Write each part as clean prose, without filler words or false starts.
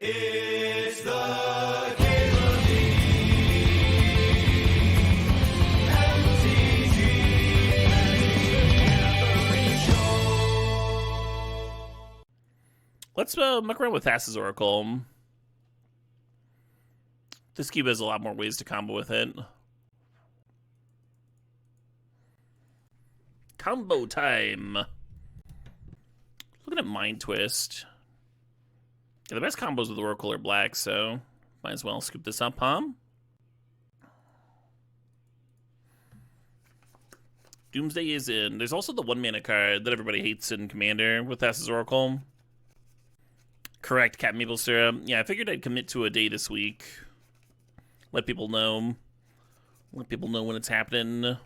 It's the Cable League. MTGO Show. Let's muck around with Thassa's Oracle. This cube has a lot more ways to combo with it. Combo time. Looking at Mind Twist. Yeah, the best combos with Oracle are black, so might as well scoop this up, huh? Doomsday is in. There's also the 1-mana card that everybody hates in Commander with Thassa's Oracle. Correct, Cat Maple Syrup. Yeah, I figured I'd commit to a day this week. Let people know. Let people know when it's happening.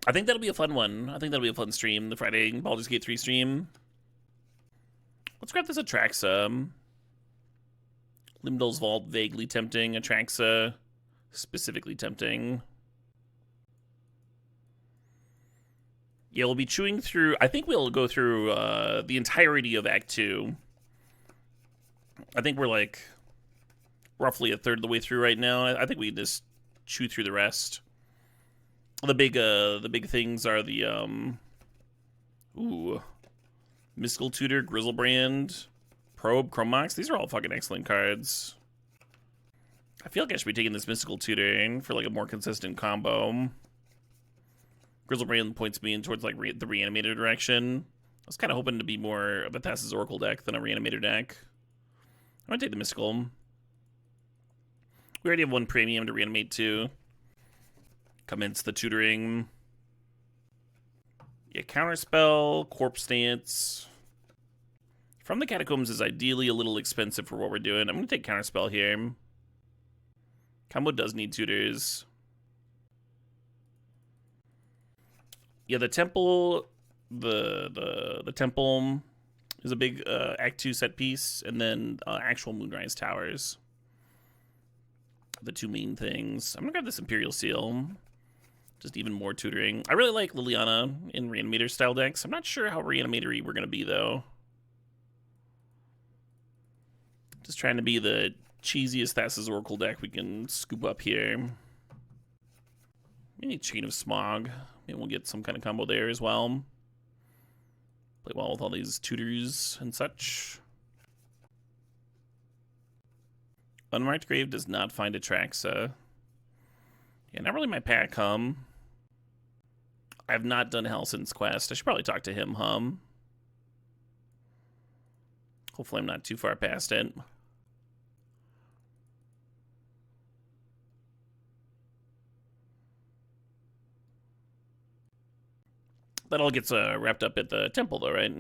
I think that'll be a fun one. I think that'll be a fun stream. The Friday Baldur's Gate 3 stream. Let's grab this Atraxa. Limdol's Vault, vaguely tempting. Atraxa, specifically tempting. Yeah, we'll be chewing through... I think we'll go through the entirety of Act 2. I think we're like roughly a third of the way through right now. I think we just chew through the rest. The big things are the Mystical Tutor, Grizzlebrand, Probe, Chromox. These are all fucking excellent cards. I feel like I should be taking this Mystical Tutor for like a more consistent combo. Grizzlebrand points me in towards like the Reanimator direction. I was kind of hoping to be more of a Thassa's Oracle deck than a Reanimator deck. I'm gonna take the Mystical. We already have one premium to reanimate too. Commence the tutoring. Yeah, Counterspell, Corpse Dance. From the Catacombs is ideally a little expensive for what we're doing. I'm going to take Counterspell here. Combo does need tutors. Yeah, the Temple... The Temple is a big Act 2 set piece. And then actual Moonrise Towers. The two main things. I'm going to grab this Imperial Seal. Just even more tutoring. I really like Liliana in Reanimator style decks. I'm not sure how Reanimatory we're going to be, though. Just trying to be the cheesiest Thassa's Oracle deck we can scoop up here. Maybe Chain of Smog. Maybe we'll get some kind of combo there as well. Play well with all these tutors and such. Unmarked Grave does not find Atraxa. Yeah, not really my pack, I have not done Helson's Quest. I should probably talk to him, Hopefully I'm not too far past it. That all gets wrapped up at the temple, though, right?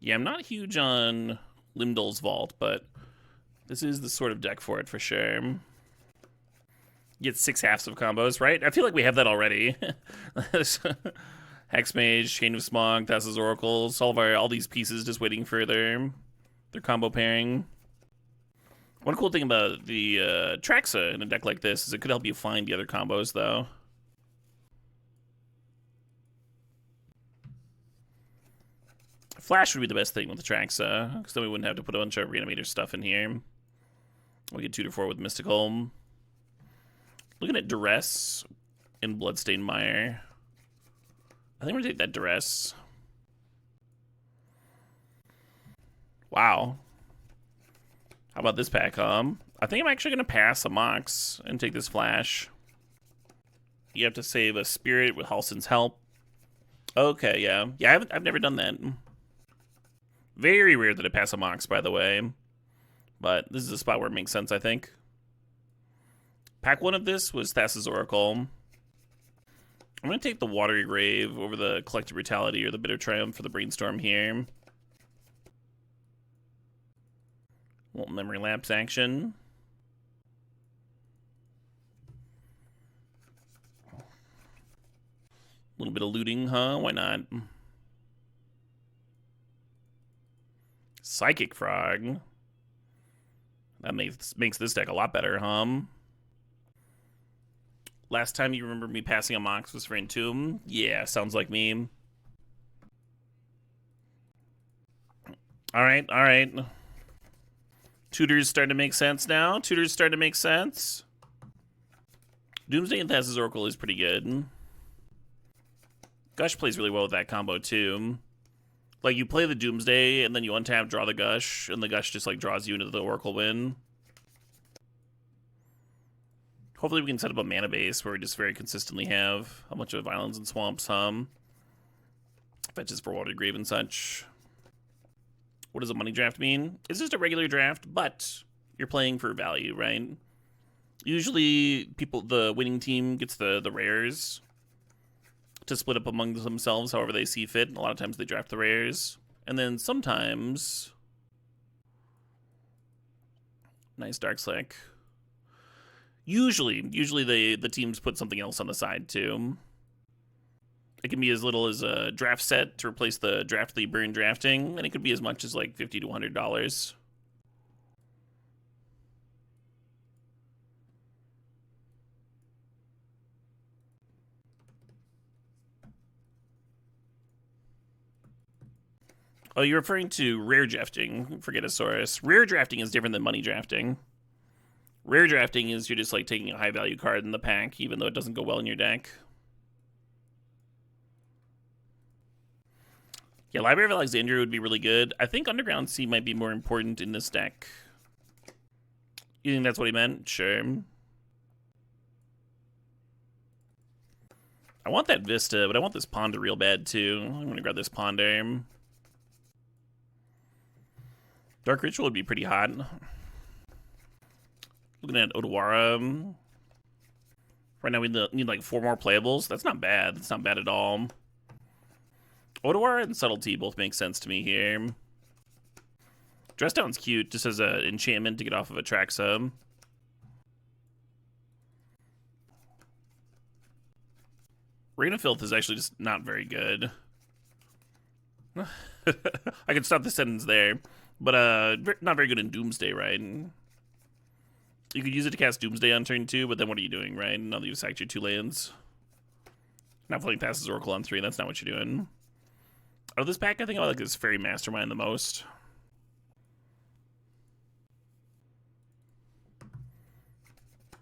Yeah, I'm not huge on Limdol's Vault, but this is the sort of deck for it, for sure. Get 6 halves of combos, right? I feel like we have that already. Hexmage, Chain of Smog, Thassa's Oracles, all these pieces just waiting for their combo pairing. One cool thing about the Traxa in a deck like this is it could help you find the other combos, though. Flash would be the best thing with the Traxa, because then we wouldn't have to put a bunch of Reanimator stuff in here. We could 2-4 with Mystical. Looking at Duress and Bloodstained Mire. I think we're gonna take that Duress. Wow. How about this pack, I think I'm actually gonna pass a Mox and take this Flash. You have to save a Spirit with Halson's help. Okay, yeah. Yeah, I've never done that. Very rare that I pass a Mox, by the way. But this is a spot where it makes sense, I think. Pack 1 of this was Thassa's Oracle. I'm going to take the Watery Grave over the Collective Brutality or the Bitter Triumph for the Brainstorm here. Little Memory Lapse action. A little bit of looting, huh? Why not? Psychic Frog. That makes this deck a lot better, Last time you remember me passing a Mox was for Entomb? Yeah, sounds like me. Alright, alright. Tutor's starting to make sense now. Tutor's starting to make sense. Doomsday and Thassa's Oracle is pretty good. Gush plays really well with that combo, too. Like, you play the Doomsday, and then you untap, draw the Gush, and the Gush just, like, draws you into the Oracle win. Hopefully we can set up a mana base where we just very consistently have a bunch of islands and swamps, fetches for Water Grave and such. What does a money draft mean? It's just a regular draft, but you're playing for value, right? Usually, the winning team gets the rares to split up among themselves however they see fit. A lot of times they draft the rares. And then sometimes... Nice Darkslick. Usually the teams put something else on the side, too. It can be as little as a draft set to replace the draft that you burn drafting, and it could be as much as like $50 to $100. Oh, you're referring to rare drafting, Forgetosaurus. Rare drafting is different than money drafting. Rare drafting is you're just like taking a high value card in the pack, even though it doesn't go well in your deck. Yeah, Library of Alexandria would be really good. I think Underground Sea might be more important in this deck. You think that's what he meant? Sure. I want that Vista, but I want this Ponder real bad, too. I'm going to grab this Ponder. Dark Ritual would be pretty hot. Looking at Odawara. Right now we need like 4 more playables. That's not bad. That's not bad at all. Odawara and Subtlety both make sense to me here. Dress Down's cute, just as an enchantment to get off of Atraxa. Reign of Filth is actually just not very good. I could stop the sentence there. But not very good in Doomsday, right? You could use it to cast Doomsday on turn 2, but then what are you doing, right? Now that you've sacked your 2 lands. Not playing Thassa's Oracle on 3, that's not what you're doing. Out of this pack, I think I like this Fairy Mastermind the most.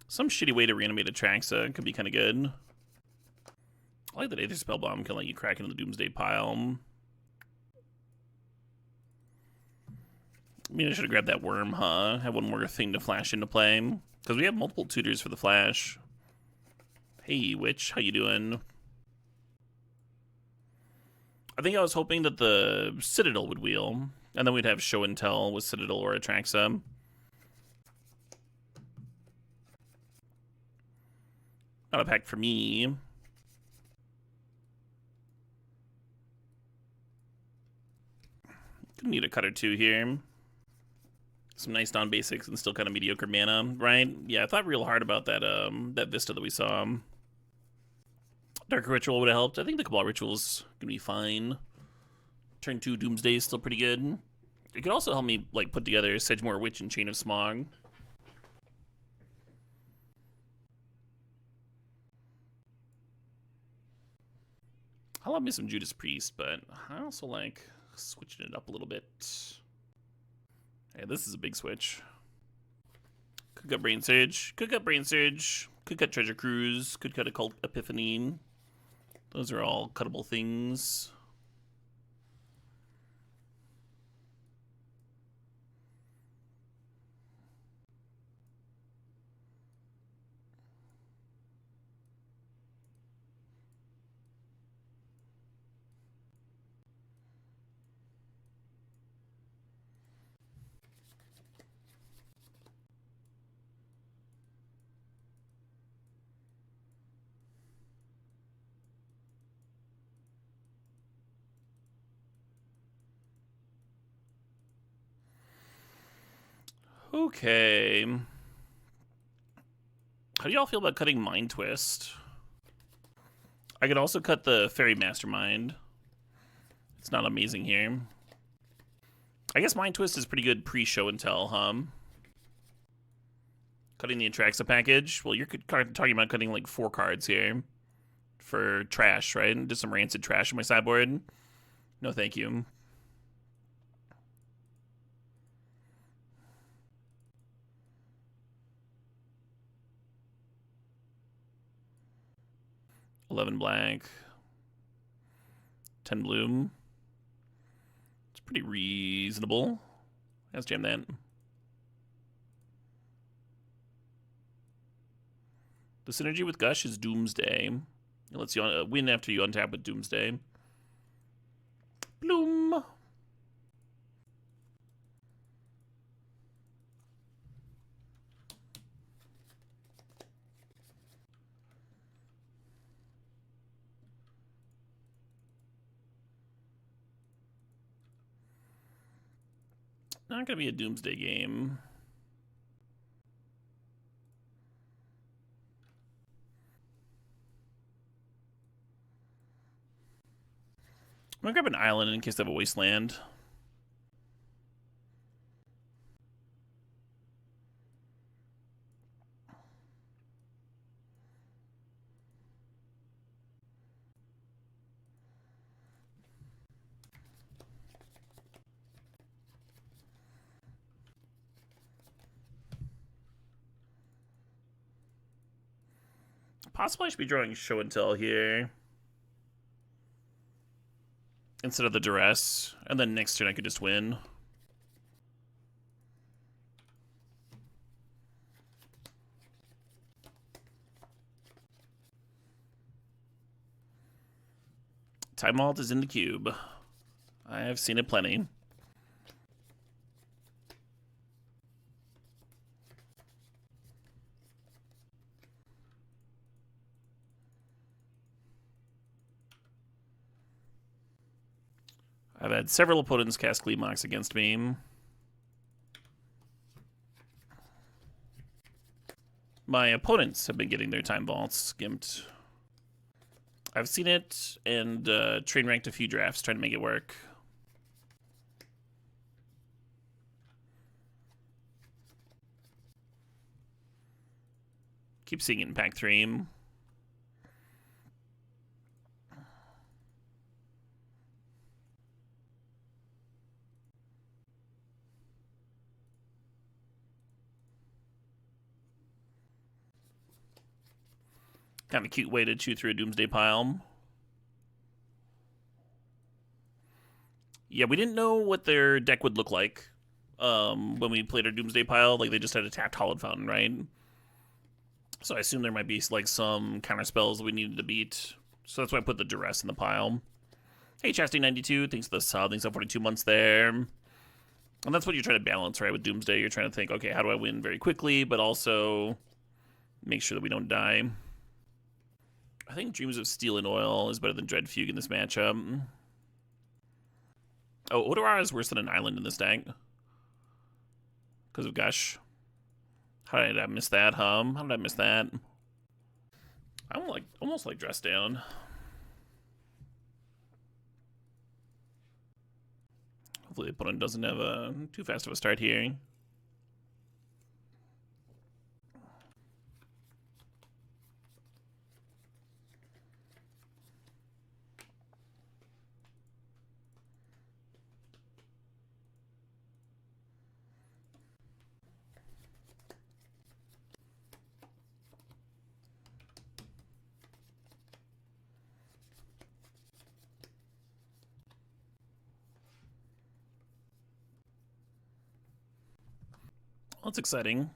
Some shitty way to reanimate Atraxa could be kind of good. I like that Aether Spellbomb can let you crack into the Doomsday pile. I mean, I should have grabbed that worm, huh? Have one more thing to flash into play. Because we have multiple tutors for the flash. Hey, Witch, how you doing? I think I was hoping that the Citadel would wheel. And then we'd have Show and Tell with Citadel or Atraxa. Not a pack for me. Gonna need a cut or 2 here. Some nice non-basics and still kind of mediocre mana, right? Yeah, I thought real hard about that that Vista that we saw. Dark Ritual would have helped. I think the Cabal Ritual's gonna be fine. Turn 2 Doomsday is still pretty good. It could also help me like put together Sedgemoor Witch and Chain of Smog. I love me some Judas Priest, but I also like switching it up a little bit. Yeah, this is a big switch. Could cut Brain Surge. Could cut Brain Surge. Could cut Treasure Cruise. Could cut Occult Epiphany. Those are all cuttable things. Okay. How do y'all feel about cutting Mind Twist? I could also cut the Fairy Mastermind. It's not amazing here. I guess Mind Twist is pretty good pre-show and tell, huh? Cutting the Atraxa package. Well, you're talking about cutting like 4 cards here for trash, right? Just some rancid trash on my sideboard. No, thank you. $11 black. 10 bloom. It's pretty reasonable. Let's jam that. The synergy with Gush is Doomsday. It lets you win after you untap with Doomsday. Bloom. Not gonna be a Doomsday game. I'm gonna grab an island in case they have a wasteland. Possibly I should be drawing Show and Tell here instead of the Duress, and then next turn I could just win. Time Vault is in the cube. I have seen it plenty. I've had several opponents cast Gleamox against me. My opponents have been getting their Time Vaults skimped. I've seen it and train ranked a few drafts trying to make it work. Keep seeing it in pack 3. Kind of a cute way to chew through a Doomsday pile. Yeah, we didn't know what their deck would look like when we played our Doomsday pile. Like, they just had a tapped Hallowed Fountain, right? So I assume there might be like some counter spells we needed to beat. So that's why I put the Duress in the pile. Hey, Chastity92, thanks for the sub. Thanks for 42 months there. And that's what you're trying to balance, right? With Doomsday, you're trying to think, okay, how do I win very quickly, but also make sure that we don't die. I think Dreams of Steel and Oil is better than Dread Fugue in this matchup. Oh, Odorara is worse than an island in this deck. Because of Gush. How did I miss that, How did I miss that? I almost like Dress Down. Hopefully the opponent doesn't have too fast of a start here. That's exciting.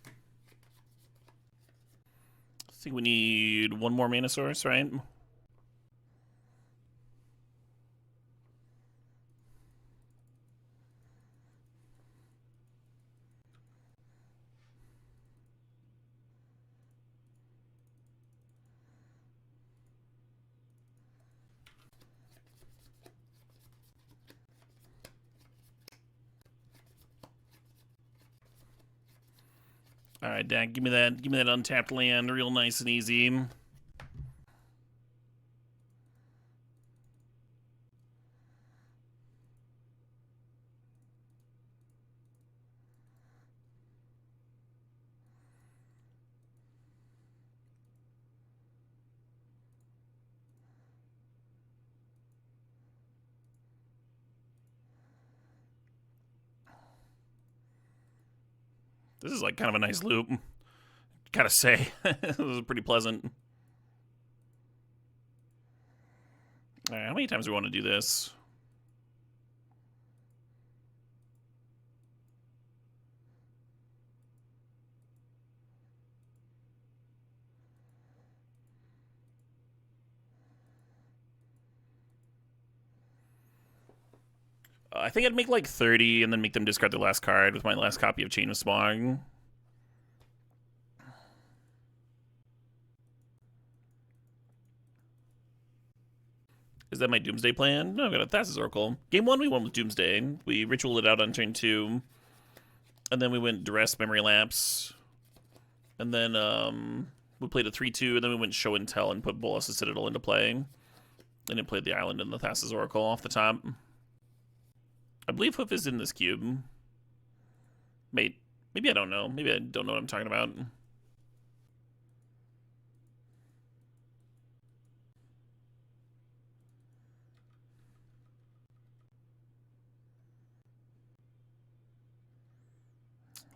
I think we need one more mana source, right? All right, Dak, give me that untapped land, real nice and easy. This is like kind of a nice loop. Gotta say, this is pretty pleasant. All right, how many times do we want to do this? I think I'd make like 30 and then make them discard their last card with my last copy of Chain of Smog. Is that my Doomsday plan? No, I've got a Thassa's Oracle. Game 1, we went with Doomsday. We ritualed it out on turn 2. And then we went Duress, Memory Lapse. And then we played a 3-2, and then we went Show and Tell and put Bolas' Citadel into play. And then played the Island and the Thassa's Oracle off the top. I believe Hoof is in this cube. Maybe I don't know. Maybe I don't know what I'm talking about.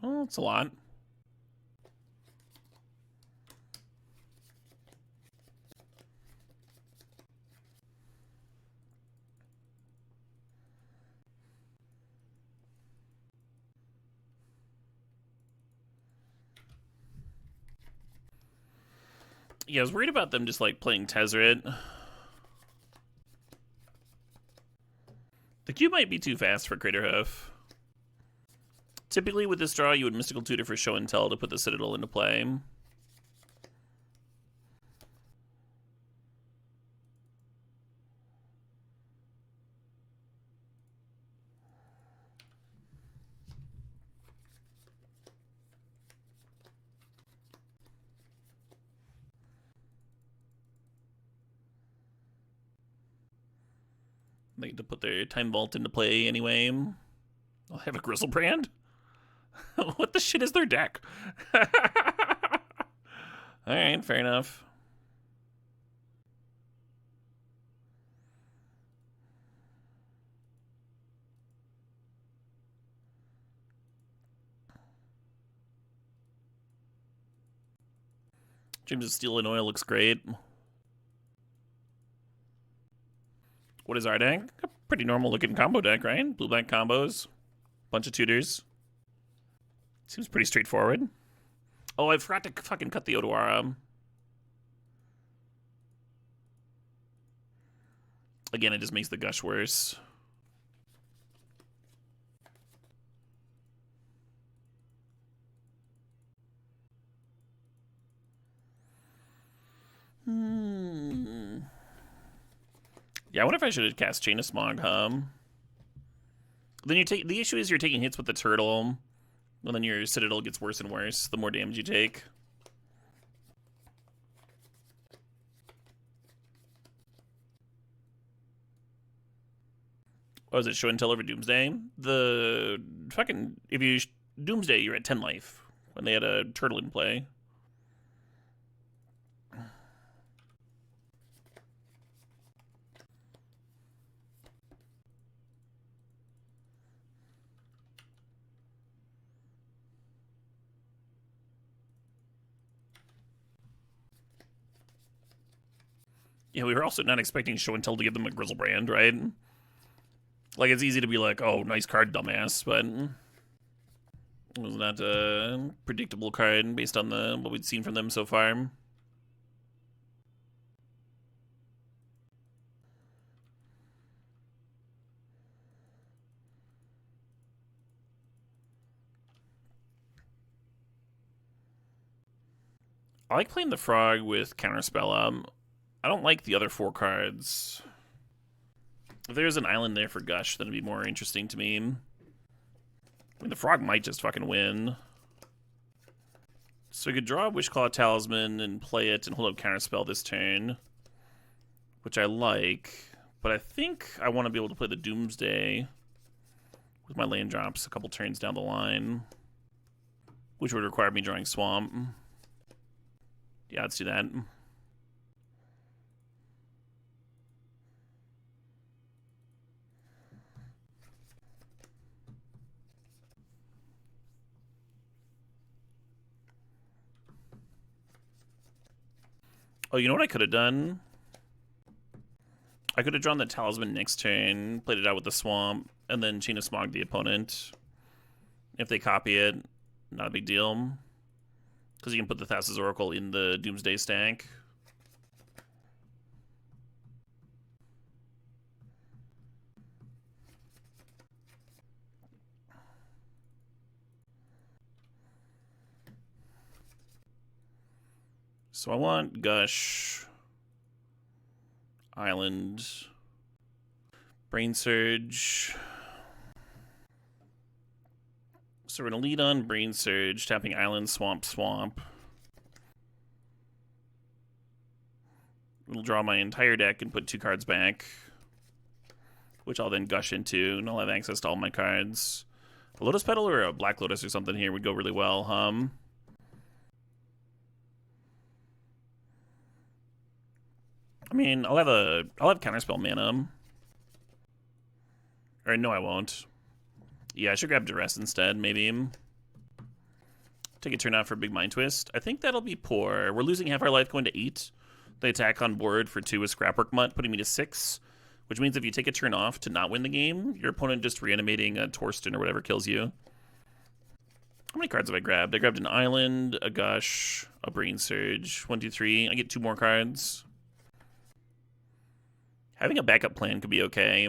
Oh, it's a lot. Yeah, I was worried about them just like playing Tezzeret. The cube might be too fast for Craterhoof. Typically with this draw, you would Mystical Tutor for Show and Tell to put the Citadel into play. They get to put their Time Vault into play anyway. I'll have a Grizzlebrand? What the shit is their deck? Alright, fair enough. James' Steel and Oil looks great. What is our deck? A pretty normal looking combo deck, right? Blue-black combos. Bunch of tutors. Seems pretty straightforward. Oh, I forgot to fucking cut the Odawara. Again, it just makes the gush worse. Yeah, I wonder if I should have cast Chain of Smog, huh? Then you take the issue is you're taking hits with the turtle, and then your Citadel gets worse and worse the more damage you take. What was it? Show and Tell over Doomsday? The fucking if you Doomsday, you're at 10 life when they had a turtle in play. Yeah, we were also not expecting Show and Tell to give them a Grizzlebrand, right? Like, it's easy to be like, oh, nice card, dumbass, but it was not a predictable card based on what we'd seen from them so far. I like playing the Frog with Counterspell. I don't like the other 4 cards. If there's an island there for Gush, then it'd be more interesting to me. I mean, the Frog might just fucking win. So we could draw a Wishclaw Talisman and play it and hold up Counterspell this turn, which I like. But I think I want to be able to play the Doomsday with my land drops a couple turns down the line, which would require me drawing Swamp. Yeah, let's do that. Oh, you know what I could have done? I could have drawn the Talisman next turn, played it out with the Swamp, and then Chain of Smog the opponent. If they copy it, not a big deal. Because you can put the Thassa's Oracle in the Doomsday stack. So I want Gush, Island, Brain Surge. So we're going to lead on Brain Surge, tapping Island, Swamp, Swamp. I'll draw my entire deck and put 2 cards back, which I'll then Gush into, and I'll have access to all my cards. A Lotus Petal or a Black Lotus or something here would go really well, I mean, I'll have Counterspell mana. Or no, I won't. Yeah, I should grab Duress instead, maybe. Take a turn out for a big Mind Twist. I think that'll be poor. We're losing half our life going to 8. The attack on board for 2 is Scrapwork Mutt, putting me to 6. Which means if you take a turn off to not win the game, your opponent just reanimating a Torsten or whatever kills you. How many cards have I grabbed? I grabbed an Island, a Gush, a Brain Surge. 1, 2, 3. I get 2 more cards. Having a backup plan could be okay.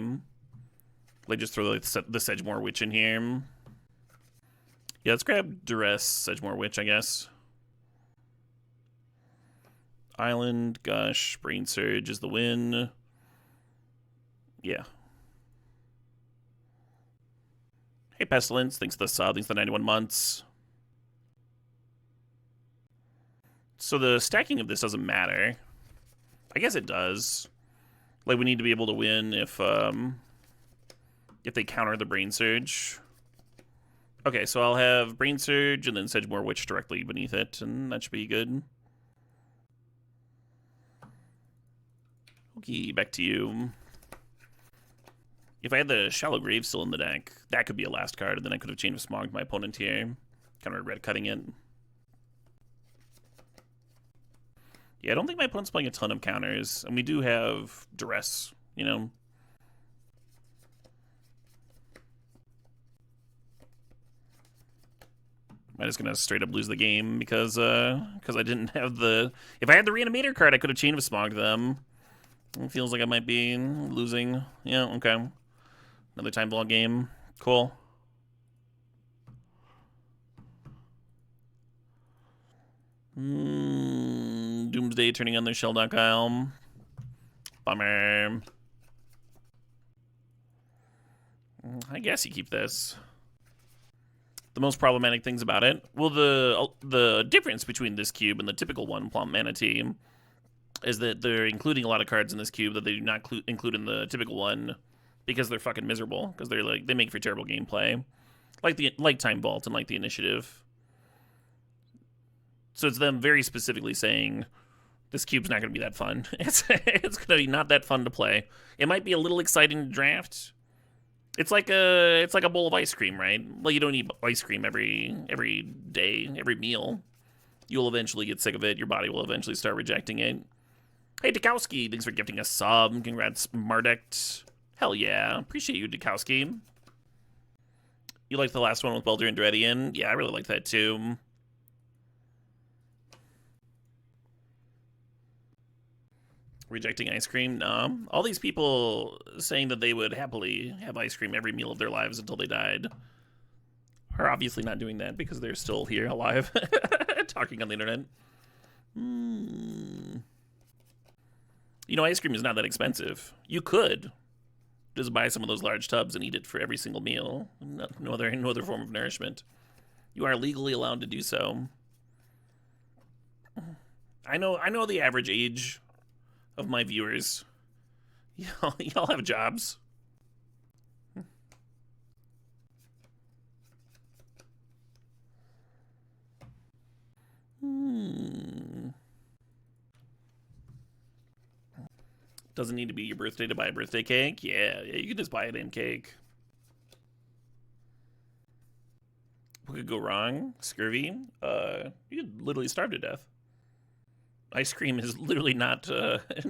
Like, just throw the Sedgemoor Witch in here. Yeah, let's grab Duress, Sedgemoor Witch, I guess. Island, Gush, Brain Surge is the win. Yeah. Hey, Pestilence, thanks for the sub, thanks for the 91 months. So the stacking of this doesn't matter. I guess it does. Like, we need to be able to win if they counter the Brain Surge. Okay, so I'll have Brain Surge and then Sedgemoor Witch directly beneath it, and that should be good. Okay, back to you. If I had the Shallow Grave still in the deck, that could be a last card, and then I could have Chain of Smog my opponent here. Kind of regret cutting it. Yeah, I don't think my opponent's playing a ton of counters, and we do have Duress, you know. I'm just gonna straight up lose the game because I didn't have the. If I had the Reanimator card, I could have Chain of Smog them. It feels like I might be losing. Yeah, okay. Another time ball game. Cool. Doomsday turning on their Shelldock Isle. Bummer. I guess you keep this. The most problematic things about it, well, the difference between this cube and the typical one, Plump Manatee, is that they're including a lot of cards in this cube that they do not include in the typical one because they're fucking miserable, because they make for terrible gameplay, like Time Vault and like the Initiative. So it's them very specifically saying this cube's not going to be that fun. It's going to be not that fun to play. It might be a little exciting to draft. It's like a bowl of ice cream, right? Well, you don't eat ice cream every day, every meal. You'll eventually get sick of it. Your body will eventually start rejecting it. Hey, Dukowski, thanks for gifting a sub. Congrats, Mardect. Hell yeah. Appreciate you, Dukowski. You liked the last one with Welder and Dredian? Yeah, I really like that too. Rejecting ice cream? No. All these people saying that they would happily have ice cream every meal of their lives until they died are obviously not doing that because they're still here alive talking on the internet. You know, ice cream is not that expensive. You could just buy some of those large tubs and eat it for every single meal. No other form of nourishment. You are legally allowed to do so. I know the average age of my viewers. Y'all have jobs. Doesn't need to be your birthday to buy a birthday cake. Yeah, you can just buy a damn cake. What could go wrong? Scurvy? You could literally starve to death. Ice cream is literally not,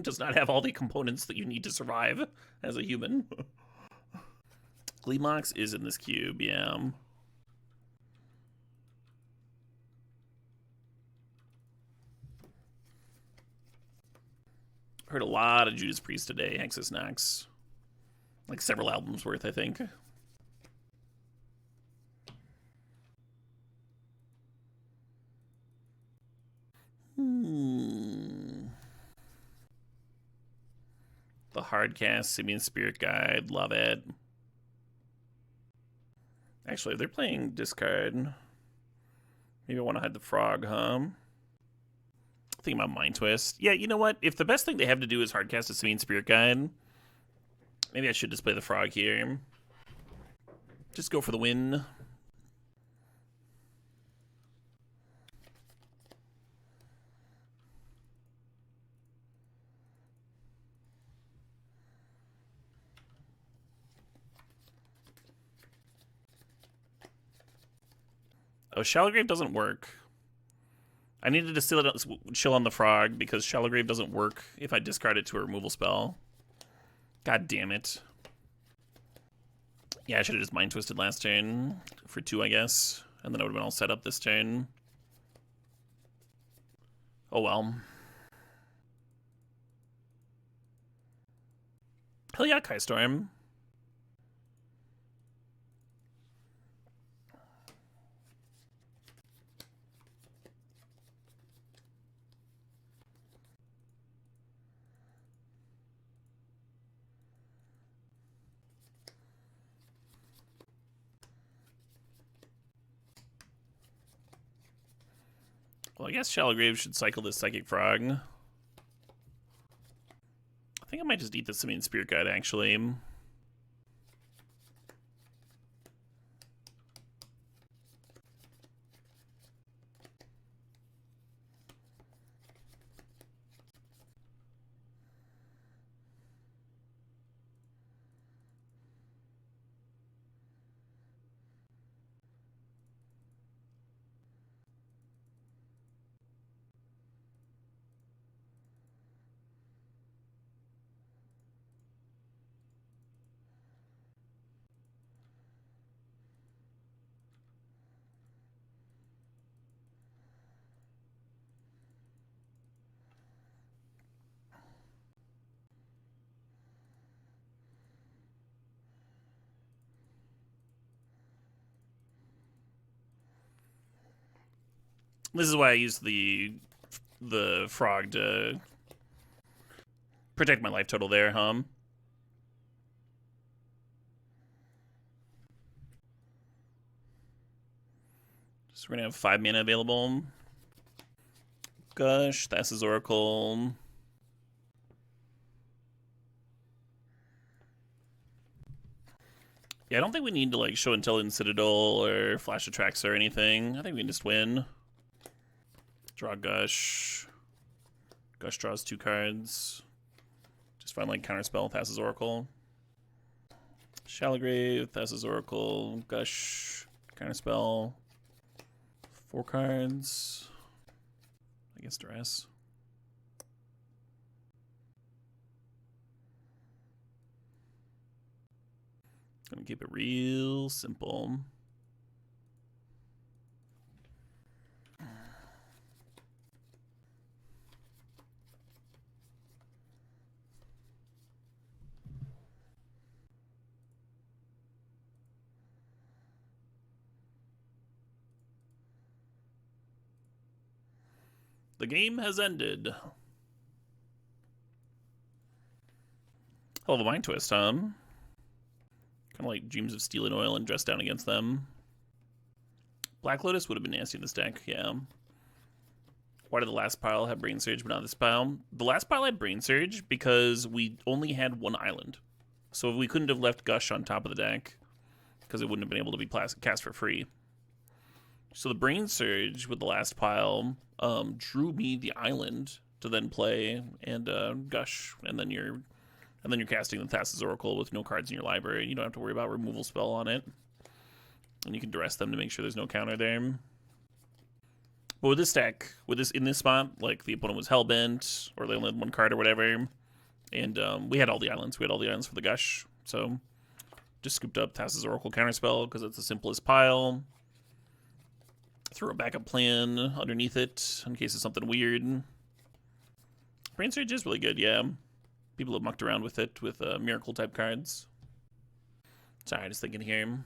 does not have all the components that you need to survive as a human. Gleamox is in this cube, yeah. Heard a lot of Judas Priest today, Hexus Nox. Like several albums worth, I think. The Hardcast, Simeon Spirit Guide, love it. Actually, if they're playing discard, maybe I want to hide the frog, huh? Think about Mind Twist. Yeah, you know what? If the best thing they have to do is hardcast a Simeon Spirit Guide, maybe I should just play the frog here. Just go for the win. Oh, Shallow Grave doesn't work. I needed to chill on the frog because Shallow Grave doesn't work if I discard it to a removal spell. God damn it. Yeah, I should have just Mind Twisted last turn for 2, I guess. And then I would have been all set up this turn. Oh well. Hell yeah, Kai Storm. Well, I guess Shallow Grave should cycle this Psychic Frog. I think I might just eat the Simeon Spirit Guide, actually. This is why I use the frog to protect my life total there, huh? So we're gonna have 5 mana available. Gush, Thassa's Oracle. Yeah, I don't think we need to like show and tell in Citadel or Flash Attracts or anything. I think we can just win. Draw Gush. Gush draws 2 cards. Just find like Counterspell, Thassa's Oracle. Shallow Grave, Thassa's Oracle, Gush, Counterspell. 4 cards. I guess Duress. Gonna keep it real simple. The game has ended. Hell of a Mind Twist, huh? Kind of like Dreams of Steel and Oil and Dress Down against them. Black Lotus would have been nasty in this deck, yeah. Why did the last pile have Brain Surge but not this pile? The last pile had Brain Surge because we only had 1 island. So we couldn't have left Gush on top of the deck because it wouldn't have been able to be cast for free. So the Brain Surge with the last pile drew me the island to then play and Gush, and then you're casting the Thassa's Oracle with no cards in your library. You don't have to worry about removal spell on it, and you can duress them to make sure there's no counter there. But with this deck, in this spot, like the opponent was hellbent, or they only had one card or whatever, and we had all the islands. We had all the islands for the gush, so just scooped up Thassa's Oracle Counterspell because it's the simplest pile. Threw a backup plan underneath it in case it's something weird. Brain Surge is really good, yeah. People have mucked around with it with miracle type cards. Sorry, just thinking here.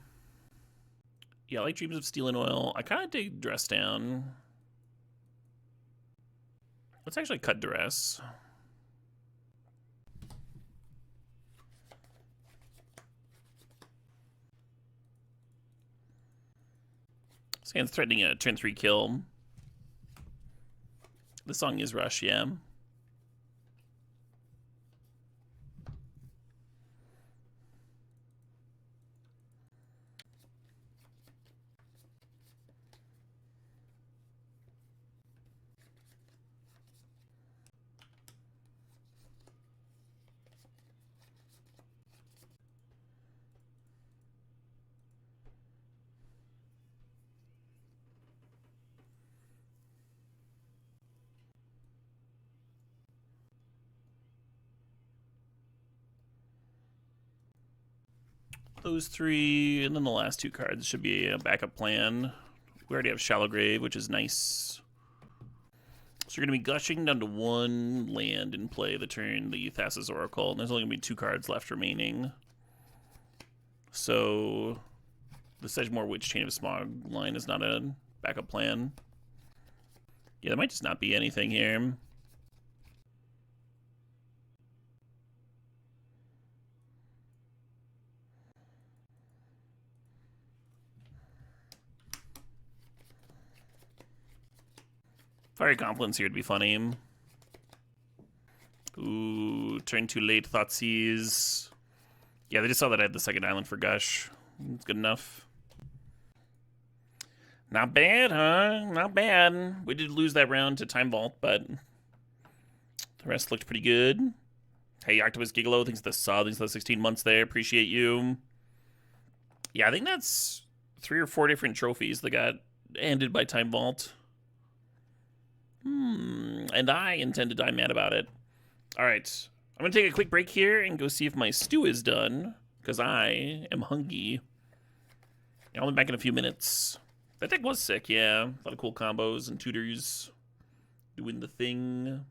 Yeah, I like Dreams of Steel and Oil. I kind of dig Dress Down. Let's actually cut Duress. This hand's threatening a turn 3 kill. The song is Rush, yeah. Those three, and then the last two cards should be a backup plan. We already have Shallow Grave, which is nice. So you're going to be gushing down to one land in play the turn the Thassa's Oracle, and there's only going to be 2 cards left remaining. So the Sedgemoor Witch Chain of Smog line is not a backup plan. Yeah, there might just not be anything here. Fiery Confluence here would be funny. Ooh, turn too late, Thoughtseize. Yeah, they just saw that I had the second island for Gush. It's good enough. Not bad, huh? Not bad. We did lose that round to Time Vault, but the rest looked pretty good. Hey, Octopus Gigolo, thanks for the 16 months there. Appreciate you. Yeah, I think that's 3 or 4 different trophies that got ended by Time Vault. And I intend to die mad about it. All right, I'm going to take a quick break here and go see if my stew is done, because I am hungry. Yeah, I'll be back in a few minutes. That deck was sick, yeah. A lot of cool combos and tutors doing the thing.